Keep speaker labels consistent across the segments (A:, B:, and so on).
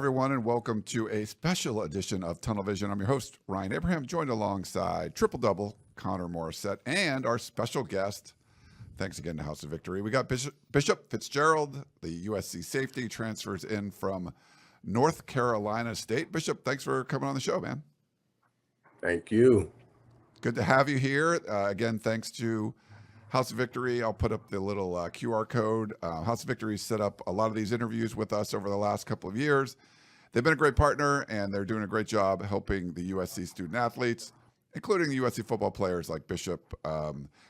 A: everyone, and welcome to a special edition of Tunnel Vision. I'm your host, Ryan Abraham, joined alongside Triple Double, Connor Morrissette, and our special guest. Thanks again to House of Victory. We got Bishop Fitzgerald, the USC safety, transfers in from North Carolina State. Bishop, thanks for coming on the show, man.
B: Thank you.
A: Good to have you here. Again, thanks to House of Victory. I'll put up the little QR code. House of Victory set up a lot of these interviews with us over the last couple of years. They've been a great partner, and they're doing a great job helping the USC student athletes, including the USC football players like Bishop,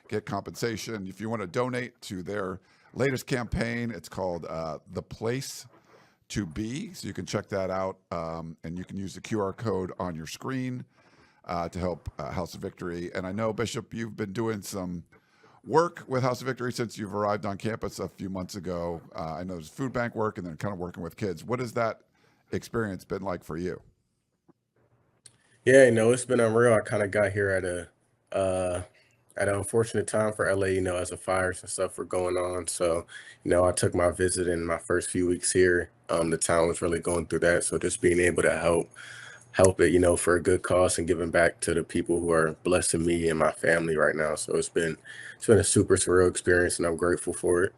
A: get compensation. If you want to donate to their latest campaign, it's called The Place to Be. So you can check that out, and you can use the QR code on your screen to help House of Victory. And I know, Bishop, you've been doing some work with House of Victory since you've arrived on campus a few months ago. I know there's food bank work and then kind of working with kids. What has that experience been like for you?
B: Yeah, it's been unreal. I kind of got here at an unfortunate time for LA, as the fires and stuff were going on. So, I took my visit in my first few weeks here. The town was really going through that. So just being able to help it, for a good cause and giving back to the people who are blessing me and my family right now. So it's been a super surreal experience, and I'm grateful for it.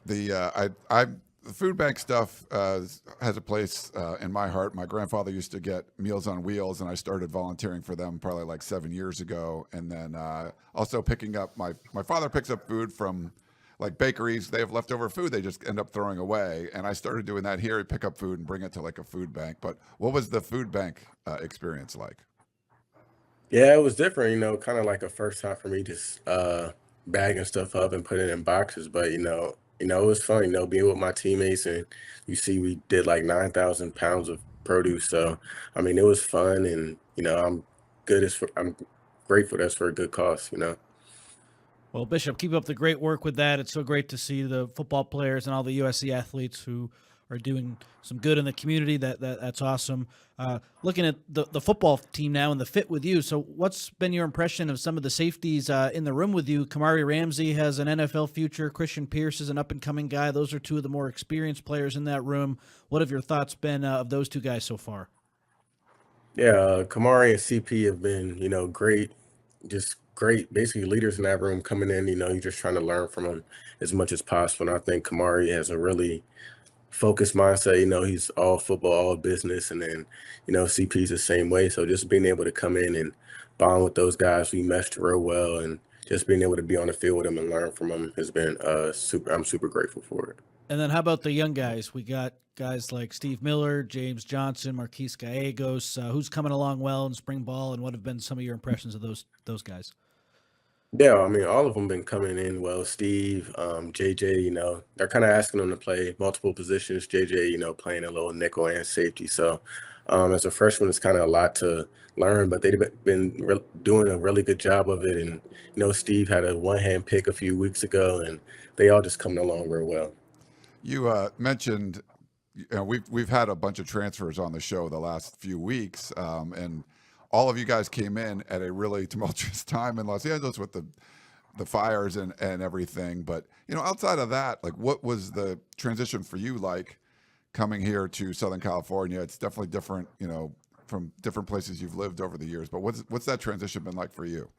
A: The food bank stuff has a place in my heart. My grandfather used to get Meals on Wheels, and I started volunteering for them probably like 7 years ago. And then also picking up my father picks up food from like bakeries. They have leftover food they just end up throwing away. And I started doing that here, pick up food and bring it to like a food bank. But what was the food bank experience like?
B: Yeah, it was different, kind of like a first time for me, just bagging stuff up and putting it in boxes. But it was fun, being with my teammates, and we did like 9,000 pounds of produce. So it was fun, and I'm grateful that's for a good cause.
C: Well, Bishop, keep up the great work with that. It's so great to see the football players and all the USC athletes who are doing some good in the community. That's awesome. Looking at the football team now and the fit with you. So what's been your impression of some of the safeties in the room with you? Kamari Ramsey has an NFL future. Christian Pierce is an up-and-coming guy. Those are two of the more experienced players in that room. What have your thoughts been of those two guys so far?
B: Yeah, Kamari and CP have been, great, just great, basically leaders in that room coming in. You're just trying to learn from them as much as possible. And I think Kamari has a really focused mindset. He's all football, all business. And then, CP's the same way. So just being able to come in and bond with those guys, we meshed real well. And just being able to be on the field with them and learn from them has been I'm super grateful for it.
C: And then how about the young guys? We got guys like Steve Miller, James Johnson, Marquise Gallegos, who's coming along well in spring ball, and what have been some of your impressions of those guys?
B: Yeah, all of them been coming in well. Steve, JJ, they're kind of asking them to play multiple positions. JJ, playing a little nickel and safety. So as a freshman, it's kind of a lot to learn, but they've been doing a really good job of it. And, Steve had a one-hand pick a few weeks ago, and they all just coming along real well.
A: You mentioned, we've had a bunch of transfers on the show the last few weeks, and all of you guys came in at a really tumultuous time in Los Angeles with the fires and everything. But, outside of that, like, what was the transition for you like coming here to Southern California? It's definitely different, from different places you've lived over the years. But what's that transition been like for you?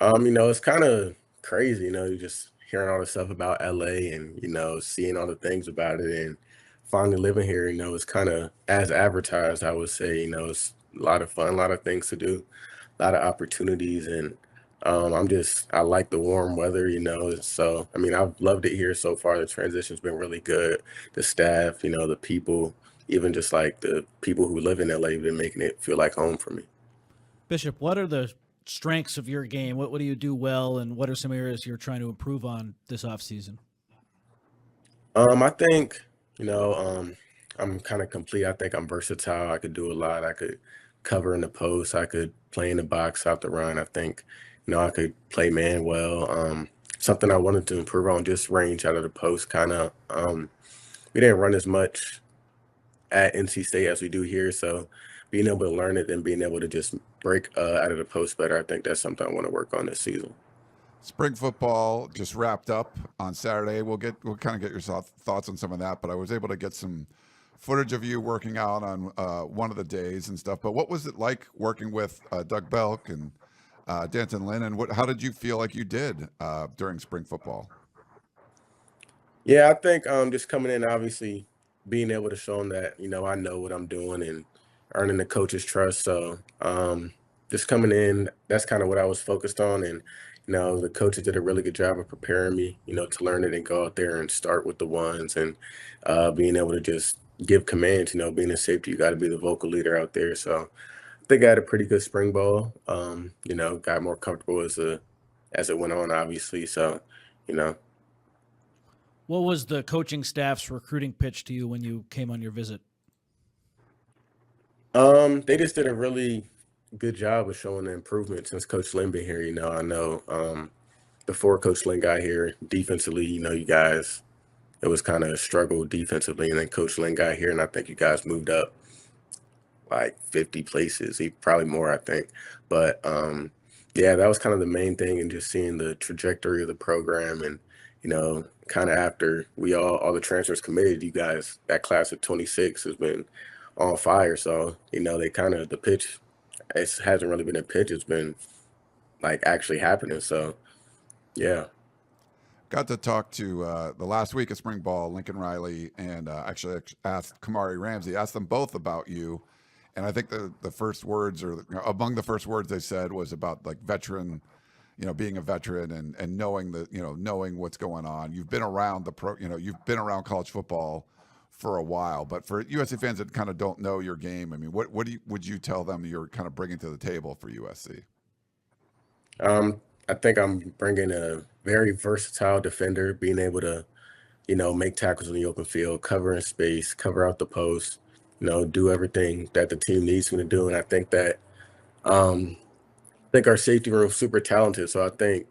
B: It's kind of crazy, you just hearing all the stuff about LA and, seeing all the things about it and finally living here, it's kind of as advertised, I would say. It's a lot of fun, a lot of things to do, a lot of opportunities. And I like the warm weather, so, I've loved it here so far. The transition's been really good. The staff, the people, even just like the people who live in LA have been making it feel like home for me.
C: Bishop, what are the strengths of your game? What do you do well, and what are some areas you're trying to improve on this offseason?
B: I think, I'm kind of complete. I think I'm versatile. I could do a lot. I could cover in the post. I could play in the box out the run. I think, I could play man well. Something I wanted to improve on, just range out of the post kind of. We didn't run as much at NC State as we do here. So being able to learn it and being able to just break out of the post better, I think that's something I want to work on this season.
A: Spring football just wrapped up on Saturday. We'll kind of get your thoughts on some of that, but I was able to get some footage of you working out on one of the days and stuff. But what was it like working with Doug Belk and Danton Lynn, and how did you feel like you did during spring football?
B: Yeah, I think just coming in, obviously being able to show them that, I know what I'm doing and earning the coach's trust. So just coming in, that's kind of what I was focused on. And, the coaches did a really good job of preparing me, to learn it and go out there and start with the ones and being able to just give commands. Being a safety, you got to be the vocal leader out there. So I think I had a pretty good spring ball. Got more comfortable as it went on, obviously. So, you know,
C: What was the coaching staff's recruiting pitch to you when you came on your visit?
B: They just did a really good job of showing the improvement since Coach Lynn been here. I know before Coach Lynn got here, defensively, you guys, it was kind of a struggle defensively, and then Coach Lynn got here, and I think you guys moved up like 50 places, probably more, I think. But yeah, that was kind of the main thing, and just seeing the trajectory of the program, and kind of after all the transfers committed, you guys, that class of 26 has been on fire. So they kind of the pitch. It hasn't really been a pitch. It's been like actually happening. So yeah.
A: Got to talk to the last week of spring ball, Lincoln Riley, and actually asked Kamari Ramsey, asked them both about you. And I think the first words, or among the first words they said, was about like veteran, being a veteran and knowing knowing what's going on. You've been around you've been around college football for a while, but for USC fans that kind of don't know your game, I mean, what would you tell them you're kind of bringing to the table for USC?
B: I think I'm bringing a very versatile defender, being able to, make tackles in the open field, cover in space, cover out the post, do everything that the team needs me to do. And I think that, I think our safety room is super talented. So I think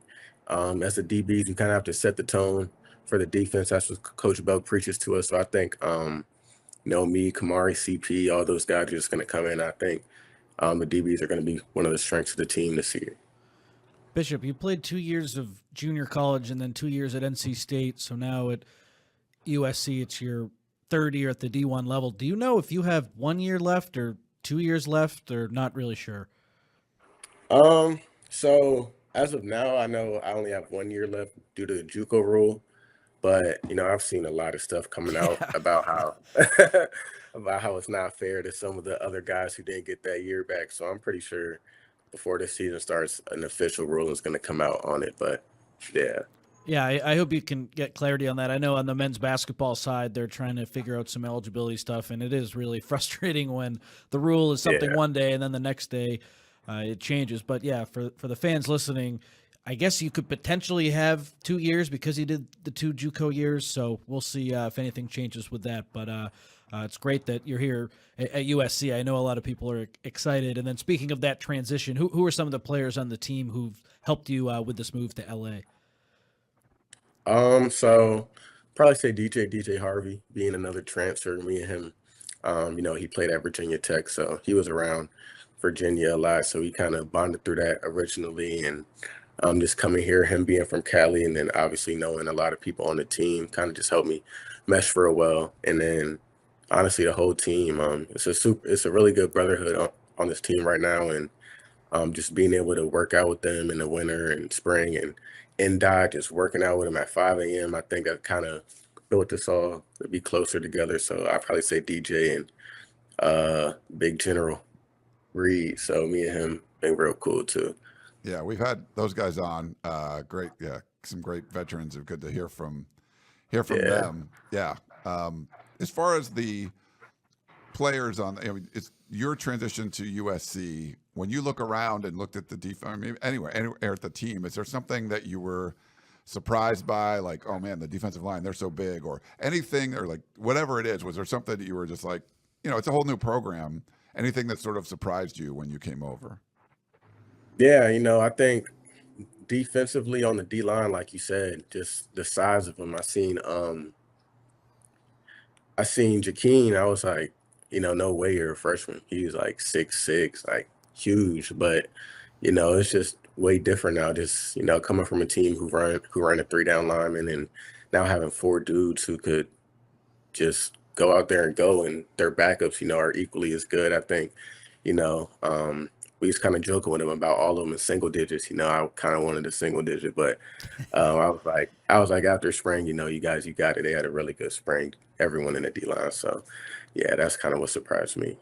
B: as the DBs, we kind of have to set the tone for the defense. That's what Coach Belk preaches to us. So I think, me, Kamari, CP, all those guys are just going to come in. I think the DBs are going to be one of the strengths of the team this year.
C: Bishop, you played 2 years of junior college and then 2 years at NC State. So now at USC, it's your third year at the D1 level. Do you know if you have 1 year left or 2 years left, or not really sure?
B: So as of now, I know I only have 1 year left due to the JUCO rule, but I've seen a lot of stuff coming out about how about how it's not fair to some of the other guys who didn't get that year back. So I'm pretty sure before this season starts, an official ruling is going to come out on it. But yeah.
C: Yeah, I hope you can get clarity on that. I know on the men's basketball side, they're trying to figure out some eligibility stuff, and it is really frustrating when the rule is something one day and then the next day it changes. But yeah, for the fans listening, I guess you could potentially have 2 years because you did the 2 JUCO years. So we'll see if anything changes with that. But it's great that you're here at USC. I know a lot of people are excited. And then speaking of that transition, who are some of the players on the team who've helped you with this move to LA?
B: So probably say DJ Harvey being another transfer. Me and him, he played at Virginia Tech, so he was around Virginia a lot. So we kind of bonded through that originally, and just coming here, him being from Cali, and then obviously knowing a lot of people on the team kind of just helped me mesh real well. And then honestly, the whole team, it's a really good brotherhood on this team right now, and just being able to work out with them in the winter and spring and in Dodge, just working out with them at 5 a.m. I think that kind of built us all to be closer together. So I'd probably say DJ and Big General Reed. So me and him been real cool too.
A: Yeah, we've had those guys on. Great, yeah, some great veterans. Good to hear from them. Yeah. As far as the players it's your transition to USC. When you look around and looked at the defense, maybe anywhere at the team, is there something that you were surprised by, like, oh man, the defensive line, they're so big, or anything, or like whatever it is? Was there something that you were just like, it's a whole new program? Anything that sort of surprised you when you came over?
B: Yeah, I think defensively on the D line, like you said, just the size of them. I seen Jakeem. I was like, no way you're a freshman. He's like 6'6", like huge. But it's just way different now. Just coming from a team who ran a 3-down lineman, and now having 4 dudes who could just go out there and go, and their backups, are equally as good. I think, you know, we just kind of joking with them about all of them in single digits. I kind of wanted a single digit, but I was like after spring, you guys, you got it. They had a really good spring, everyone in the D line. So, yeah, that's kind of what surprised me.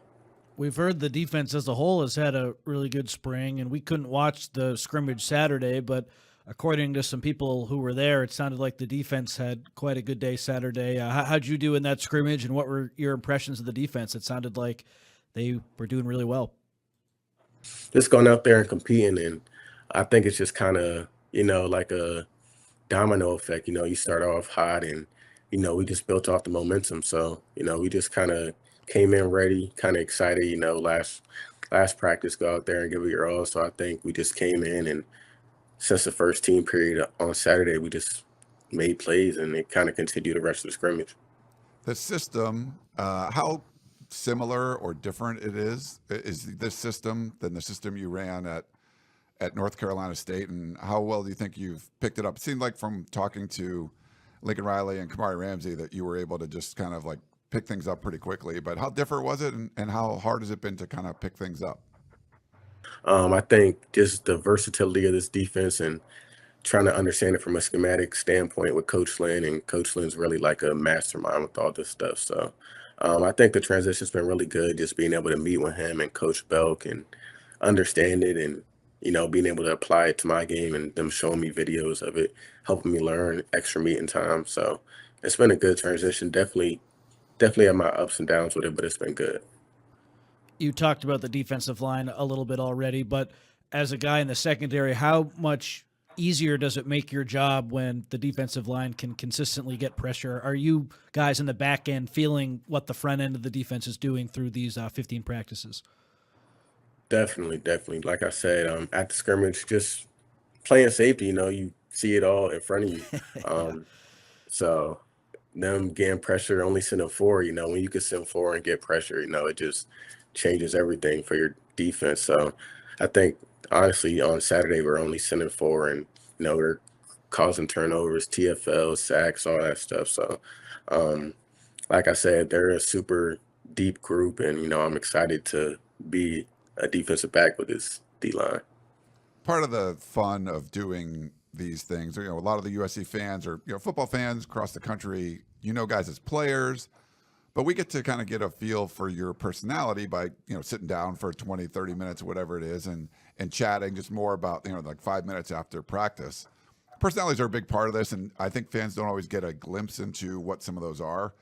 C: We've heard the defense as a whole has had a really good spring, and we couldn't watch the scrimmage Saturday, but according to some people who were there, it sounded like the defense had quite a good day Saturday. How'd you do in that scrimmage, and what were your impressions of the defense? It sounded like they were doing really well.
B: Just going out there and competing, and I think it's just kind of, like a domino effect. You start off hot, and we just built off the momentum. So we just kind of came in ready, kind of excited. Last practice, go out there and give it your all. So I think we just came in, and since the first team period on Saturday, we just made plays, and it kind of continued the rest of the scrimmage.
A: The system, how similar or different it is this system than the system you ran at North Carolina State, and how well do you think you've picked it up? It seemed like from talking to Lincoln Riley and Kamari Ramsey that you were able to just kind of like pick things up pretty quickly, but how different was it, and how hard has it been to kind of pick things up?
B: I think just the versatility of this defense and trying to understand it from a schematic standpoint with Coach Lynn, and Coach Lynn's really like a mastermind with all this stuff. So I think the transition's been really good, just being able to meet with him and Coach Belk and understand it, and being able to apply it to my game, and them showing me videos of it, helping me learn, extra meeting time. So it's been a good transition. Definitely have my ups and downs with it, but it's been good.
C: You talked about the defensive line a little bit already, but as a guy in the secondary, how much easier does it make your job when the defensive line can consistently get pressure? Are you guys in the back end feeling what the front end of the defense is doing through these 15 practices?
B: Definitely. Like I said, at the scrimmage, just playing safety, you see it all in front of you.
C: Yeah.
B: So them getting pressure, only sending four, when you can send four and get pressure, it just changes everything for your defense. So I think honestly on Saturday we're only sending four, and we're causing turnovers, TFL, sacks, all that stuff. So like I said, they're a super deep group, and I'm excited to be a defensive back with this D line.
A: Part of the fun of doing these things, a lot of the USC fans or football fans across the country, guys as players, but we get to kind of get a feel for your personality by sitting down for 20, 30 minutes, whatever it is, and chatting just more about like 5 minutes after practice. Personalities are a big part of this, and I think fans don't always get a glimpse into what some of those are.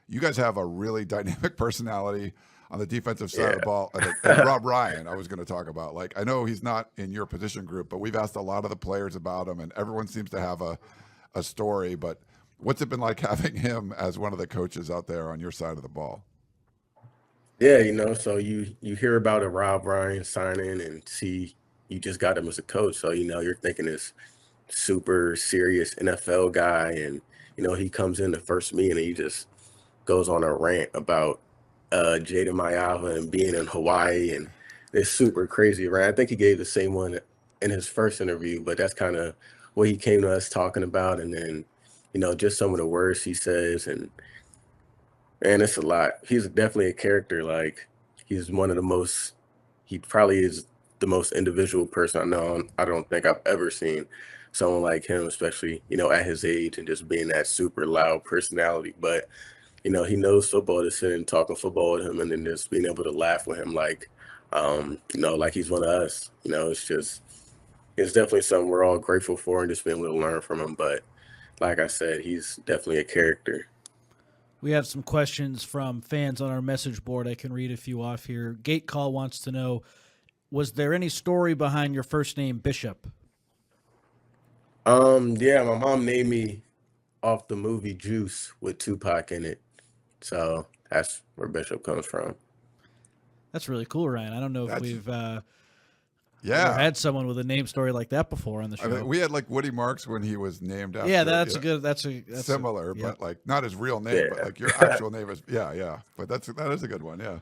A: You guys have a really dynamic personality on the defensive side of the ball. And Rob Ryan, I was going to talk about. Like, I know he's not in your position group, but we've asked a lot of the players about him, and everyone seems to have a story. But what's it been like having him as one of the coaches out there on your side of the ball?
B: Yeah, so you hear about a Rob Ryan signing and see you just got him as a coach. So, you're thinking this super serious NFL guy, and, he comes in the first meeting and he just goes on a rant about Jada Mayava and being in Hawaii, and this super crazy rant. I think he gave the same one in his first interview, but that's kind of what he came to us talking about. And then, just some of the words he says, and man, it's a lot. He's definitely a character. Like, he's one of the most, he probably is the most individual person I know. I don't think I've ever seen someone like him, especially, at his age, and just being that super loud personality. But, he knows football, to sit and talking football with him, and then just being able to laugh with him like, like he's one of us. It's definitely something we're all grateful for, and just being able to learn from him. But like I said, he's definitely a character.
C: We have some questions from fans on our message board. I can read a few off here. Gate Call wants to know, was there any story behind your first name, Bishop?
B: Yeah, my mom named me off the movie Juice with Tupac in it. So that's where Bishop comes from.
C: That's really cool, Ryan. I don't know if we've ever
A: Yeah,
C: had someone with a name story like that before on the show.
A: I mean, we had like Woody Marks when he was named after.
C: Yeah, that's
A: similar,
C: yeah.
A: but like not his real name,
B: Yeah.
A: but like your actual name is yeah. But that is a good one, yeah.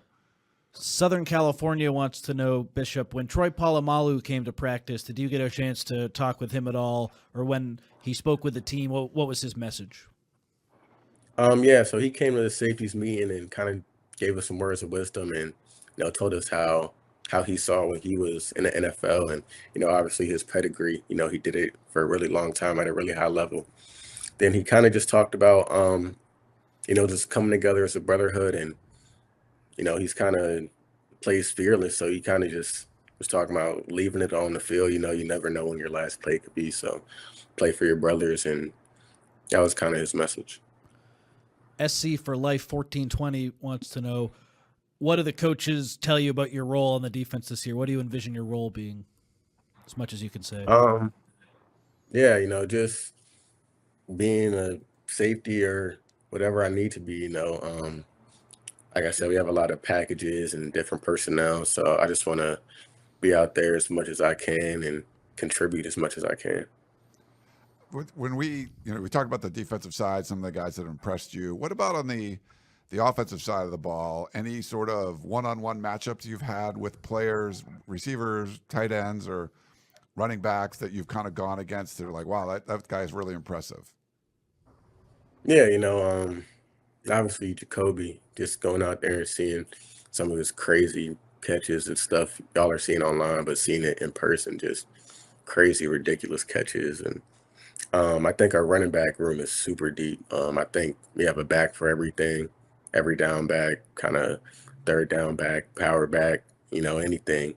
C: Southern California wants to know, Bishop, when Troy Polamalu came to practice, did you get a chance to talk with him at all, or when he spoke with the team, what was his message?
B: Yeah, so he came to the safeties meeting and kind of gave us some words of wisdom and, told us how he saw when he was in the NFL and, obviously his pedigree, he did it for a really long time at a really high level. Then he kind of just talked about, just coming together as a brotherhood and, he's kind of plays fearless. So he kind of just was talking about leaving it on the field. You never know when your last play could be. So play for your brothers. And that was kind of his message.
C: SC for Life 1420 wants to know, what do the coaches tell you about your role on the defense this year? What do you envision your role being, as much as you can say?
B: Yeah, just being a safety or whatever I need to be, like I said, we have a lot of packages and different personnel. So I just want to be out there as much as I can and contribute as much as I can.
A: When we talk about the defensive side, some of the guys that have impressed you, what about on the offensive side of the ball? Any sort of one-on-one matchups you've had with players, receivers, tight ends, or running backs that you've kind of gone against? They're like, wow, that guy is really impressive.
B: Yeah, obviously Jacoby, just going out there and seeing some of his crazy catches and stuff y'all are seeing online, but seeing it in person, just crazy, ridiculous catches. And I think our running back room is super deep. I think we have a back for everything, every down back, kind of third down back, power back, anything.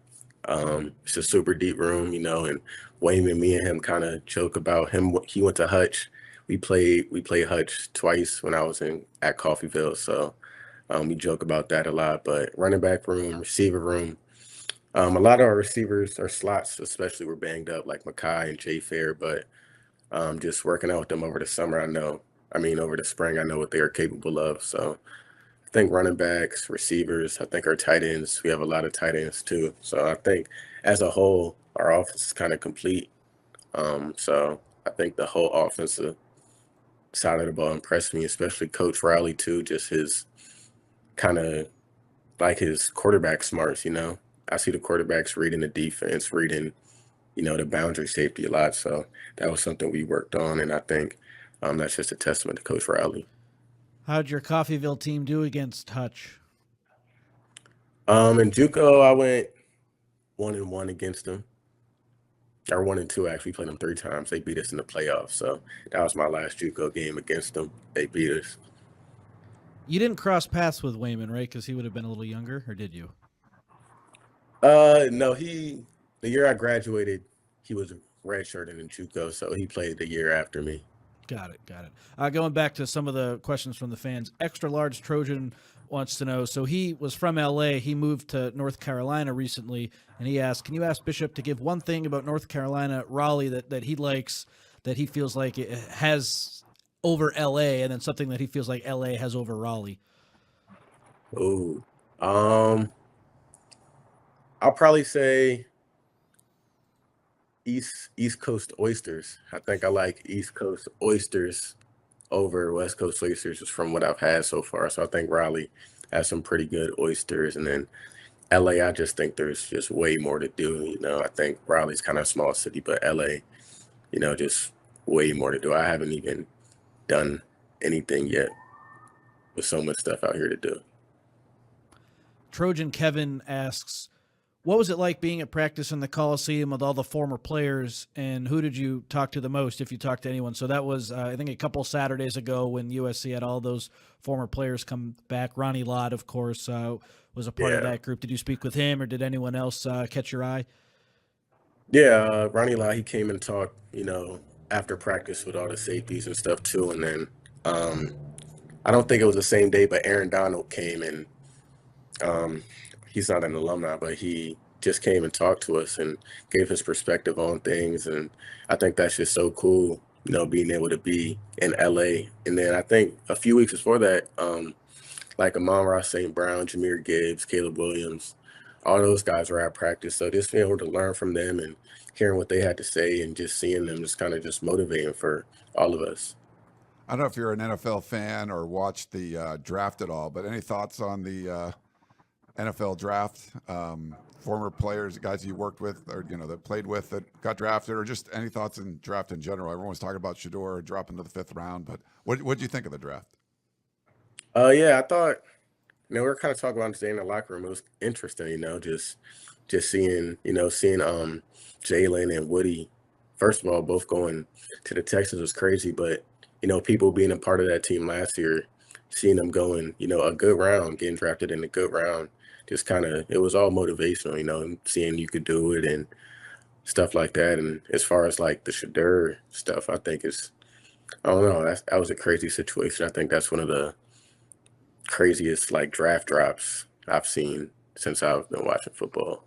B: It's a super deep room, and Wayman, me and him kind of joke about him. He went to Hutch. We played Hutch twice when I was at Coffeyville, so we joke about that a lot. But running back room, receiver room, a lot of our receivers or slots, especially, were banged up, like Makai and Jay Fair. But just working out with them over the summer, over the spring, I know what they are capable of. So I think running backs, receivers, I think our tight ends, we have a lot of tight ends too. So I think as a whole, our offense is kind of complete. So I think the whole offensive side of the ball impressed me, especially Coach Riley too, just his kind of like his quarterback smarts, I see the quarterbacks reading the defense, reading, the boundary safety a lot. So that was something we worked on. And I think that's just a testament to Coach Riley.
C: How'd your Coffeyville team do against Hutch?
B: In JUCO, I went 1-1 against them. Or 1-2, actually. Played them 3 times. They beat us in the playoffs. So that was my last JUCO game against them. They beat us.
C: You didn't cross paths with Wayman, right? Because he would have been a little younger, or did you?
B: No, the year I graduated, he was redshirting in JUCO, so he played the year after me.
C: Got it. Going back to some of the questions from the fans, Extra Large Trojan wants to know, so he was from LA, he moved to North Carolina recently, and he asked, can you ask Bishop to give one thing about North Carolina, Raleigh, that he likes, that he feels like it has over LA, and then something that he feels like LA has over Raleigh?
B: Oh, I'll probably say East Coast oysters. I think I like East Coast oysters over West Coast oysters, just from what I've had so far. So I think Raleigh has some pretty good oysters, and then LA, I just think there's just way more to do. I think Raleigh's kind of a small city, but LA, just way more to do. I haven't even done anything yet with so much stuff out here to do.
C: Trojan Kevin asks, what was it like being at practice in the Coliseum with all the former players, and who did you talk to the most, if you talked to anyone? So that was, I think, a couple Saturdays ago when USC had all those former players come back. Ronnie Lott, of course, was a part of that group. Did you speak with him, or did anyone else catch your eye?
B: Yeah, Ronnie Lott, he came and talked, after practice with all the safeties and stuff too. And then I don't think it was the same day, but Aaron Donald came, and he's not an alumni, but he just came and talked to us and gave his perspective on things. And I think that's just so cool, being able to be in LA. And then I think a few weeks before that, like Amon-Ra St. Brown, Jahmyr Gibbs, Caleb Williams, all those guys were at practice. So just being able to learn from them and hearing what they had to say and just seeing them just kind of just motivating for all of us.
A: I don't know if you're an NFL fan or watched the draft at all, but any thoughts on the NFL draft? Former players, guys you worked with, or that played with, that got drafted, or just any thoughts in draft in general? Everyone was talking about Shedeur dropping to the 5th round, but what do you think of the draft?
B: Yeah, I thought, we were kind of talking about today in the locker room. It was interesting, just seeing Jalen and Woody, first of all, both going to the Texans was crazy, but people being a part of that team last year, seeing them going, a good round, getting drafted in a good round, just kind of it was all motivational, and seeing you could do it and stuff like that. And as far as like the Shadur stuff, I think I don't know, that was a crazy situation. I think that's one of the craziest like draft drops I've seen since I've been watching football.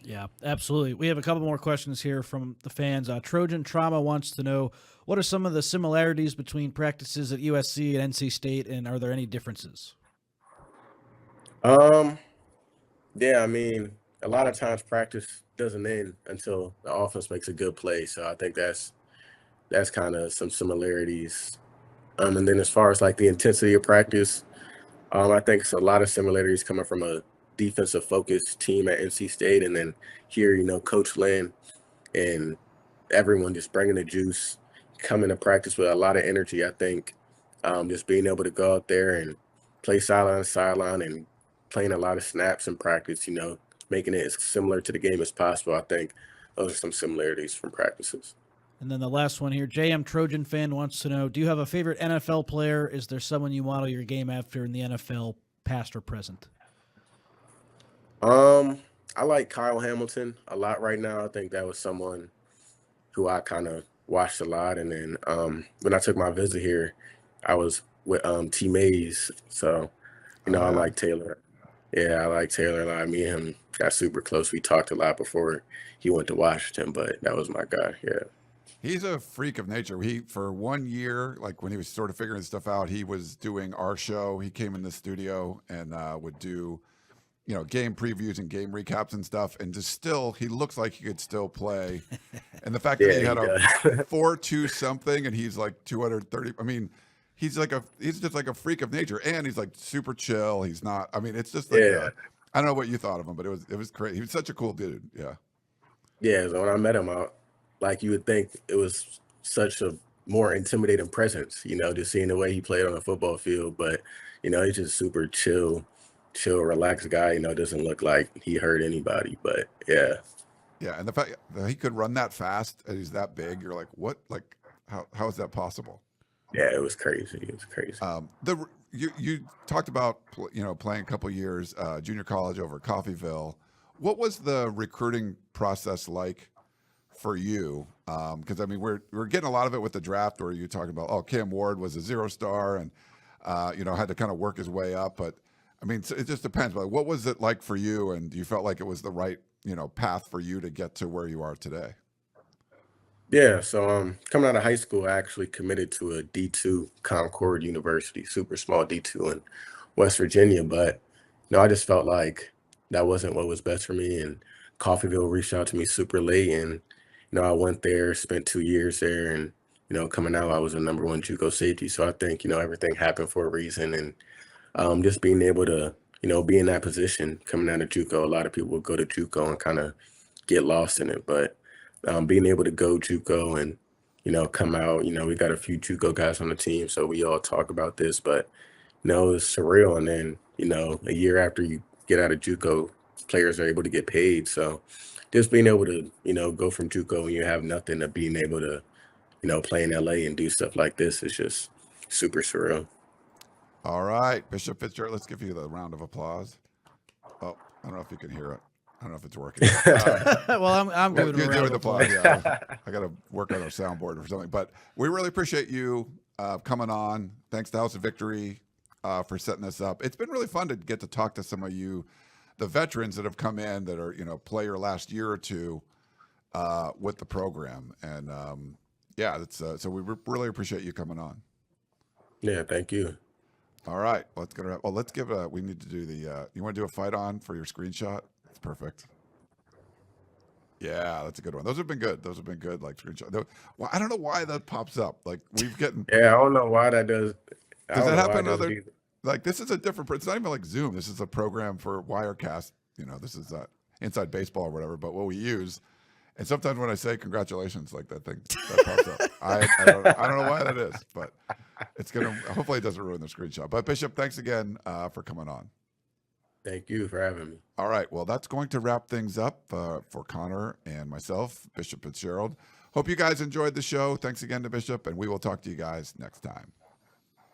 C: Yeah, absolutely. We have a couple more questions here from the fans. Trojan Trauma wants to know, what are some of the similarities between practices at USC and NC State, and are there any differences?
B: Um, yeah, I mean, a lot of times practice doesn't end until the offense makes a good play. So I think that's kind of some similarities. And then as far as like the intensity of practice, I think it's a lot of similarities coming from a defensive focused team at NC State, and then here, Coach Lynn and everyone just bringing the juice, coming to practice with a lot of energy. I think just being able to go out there and play sideline to sideline and playing a lot of snaps in practice, making it as similar to the game as possible. I think those are some similarities from practices.
C: And then the last one here, JM Trojan fan wants to know, do you have a favorite NFL player? Is there someone you model your game after in the NFL, past or present?
B: I like Kyle Hamilton a lot right now. I think that was someone who I kind of watched a lot. And then when I took my visit here, I was with T Mays. So, I like Taylor. Yeah, I like Taylor a lot. Me and him got super close. We talked a lot before he went to Washington, but that was my guy. Yeah.
A: He's a freak of nature. For 1 year, like when he was sort of figuring stuff out, he was doing our show. He came in the studio and would do, game previews and game recaps and stuff. And just still, he looks like he could still play. And the fact that he had a 4.2 something and he's like 230. I mean, he's just like a freak of nature, and he's like super chill. He's not. I mean, it's just like I don't know what you thought of him, but it was great. He was such a cool dude. Yeah.
B: Yeah. So when I met him, like you would think it was such a more intimidating presence, just seeing the way he played on the football field. But, he's just super chill, relaxed guy, doesn't look like he hurt anybody. But yeah.
A: Yeah. And the fact that he could run that fast and he's that big, you're like, what? Like, how is that possible?
B: Yeah, it was crazy. It was crazy.
A: You talked about, playing a couple years, junior college over at Coffeyville. What was the recruiting process like for you? Because I mean, we're getting a lot of it with the draft, where you talking about, Cam Ward was a 0-star and had to kind of work his way up. But I mean, it just depends. But what was it like for you? And you felt like it was the right path for you to get to where you are today?
B: Yeah, so coming out of high school, I actually committed to a D2 Concord University, super small D2 in West Virginia. But I just felt like that wasn't what was best for me. And Coffeyville reached out to me super late, and I went there, spent 2 years there, and coming out, I was a #1 JUCO safety. So I think everything happened for a reason, and just being able to be in that position coming out of JUCO. A lot of people would go to JUCO and kind of get lost in it, but being able to go JUCO and come out, we got a few JUCO guys on the team, so we all talk about this, but it was surreal. And then a year after you get out of JUCO, players are able to get paid. So just being able to go from JUCO when you have nothing to being able to play in LA and do stuff like this is just super surreal.
A: All right, Bishop Fitzgerald, let's give you the round of applause. Oh, I don't know if you can hear it. I don't know if it's working.
C: Well, I'm giving a round of applause.
A: Yeah, I got to work on our soundboard or something. But we really appreciate you coming on. Thanks to House of Victory for setting this up. It's been really fun to get to talk to some of you, the veterans that have come in that are player last year or two with the program. And so we really appreciate you coming on.
B: Yeah, thank you.
A: All right, let's get it. Well, let's give we need to do the. You want to do a fight on for your screenshot? That's perfect. Yeah, that's a good one. Those have been good. Like screenshot. Well, I don't know why that pops up. Like we've getting.
B: Yeah, I don't know why that does.
A: Does that happen? Like this is a different. It's not even like Zoom. This is a program for Wirecast. This is Inside Baseball or whatever. But what we use, And sometimes when I say congratulations, like that thing that pops up. I don't know why that is, but it's gonna. Hopefully, it doesn't ruin the screenshot. But Bishop, thanks again for coming on.
B: Thank you for having me.
A: All right. Well, that's going to wrap things up for Connor and myself, Bishop Fitzgerald. Hope you guys enjoyed the show. Thanks again to Bishop, and we will talk to you guys next time.